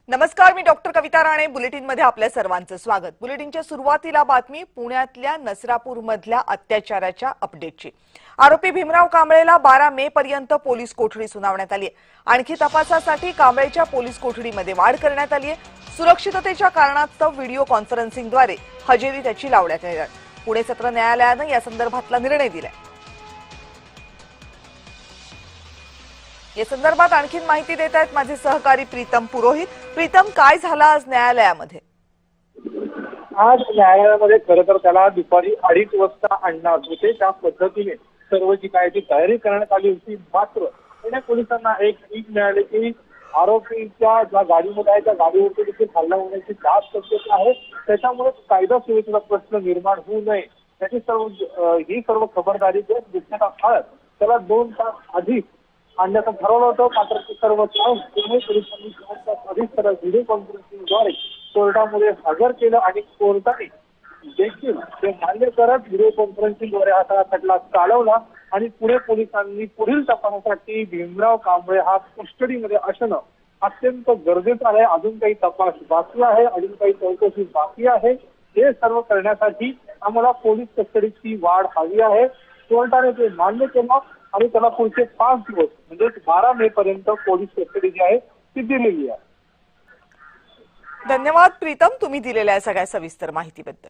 नमस्कार, मी डॉक्टर कविता राणे. बुलेटिनमध्ये आपल्या सर्वांचं स्वागत. बुलेटिनच्या सुरुवातीला बातमी पुण्यातल्या नसरापूरमधल्या अत्याचाराच्या अपडेटची. आरोपी भीमराव कांबळेला 12 मे पर्यंत पोलीस कोठडी सुनावण्यात आली आहे. आणखी तपासासाठी कांबळेच्या पोलीस कोठडीमध्ये वाढ करण्यात आली आहे. सुरक्षिततेच्या कारणास्तव व्हिडिओ कॉन्फरन्सिंगद्वारे हजेरी त्याची लावण्यात येणार. पुणे सत्र न्यायालयानं या संदर्भातला निर्णय दिलाय. या संदर्भात आणखी माहिती देत आहेत माझे सहकारी प्रीतम पुरोहित. प्रीतम, काय झालं आज न्यायालयामध्ये? आज न्यायालयामध्ये खरं तर त्याला दुपारी 2:30 वाजता आणणार होते. त्या पद्धतीने सर्व जी काय ती तयारी करण्यात आली होती. मात्र पुणे पोलिसांना एक लीड मिळाली की आरोपीच्या ज्या गाडीमध्ये आहे त्या गाडीवरती देखील हल्ला होण्याची जास्त शक्यता आहे. त्याच्यामुळे कायदा सुव्यवस्थेचा प्रश्न निर्माण होऊ नये याची ही सर्व खबरदारी घेण्यात आली. त्याला 2 तास आधी आणण्याचं ठरवलं होतं. मात्र ते सर्व पुणे पोलिसांनी 2 तास आधीच त्याला व्हिडिओ कॉन्फरन्सिंगद्वारे कोर्टामध्ये हजर केलं आणि कोर्टाने देखील ते मान्य करत व्हिडिओ कॉन्फरन्सिंगद्वारे हा सगळा खटला चालवला आणि पुणे पोलिसांनी पुढील तपासासाठी भीमराव कांबळे हा कस्टडीमध्ये असणं अत्यंत गरजेचं आहे. अजून काही तपास बाकी आहे, अजून काही चौकशी बाकी आहे. हे सर्व करण्यासाठी आम्हाला पोलीस कस्टडीची वाढ हवी आहे. कोर्टाने ते मान्य केलं आणि त्याला पुढचे 5 दिवस म्हणजे 12 मे पर्यंत पोलीस कस्टडी जी आहे ती दिलेली आहे. धन्यवाद प्रीतम, तुम्ही दिलेल्या सगळ्या सविस्तर माहितीबद्दल.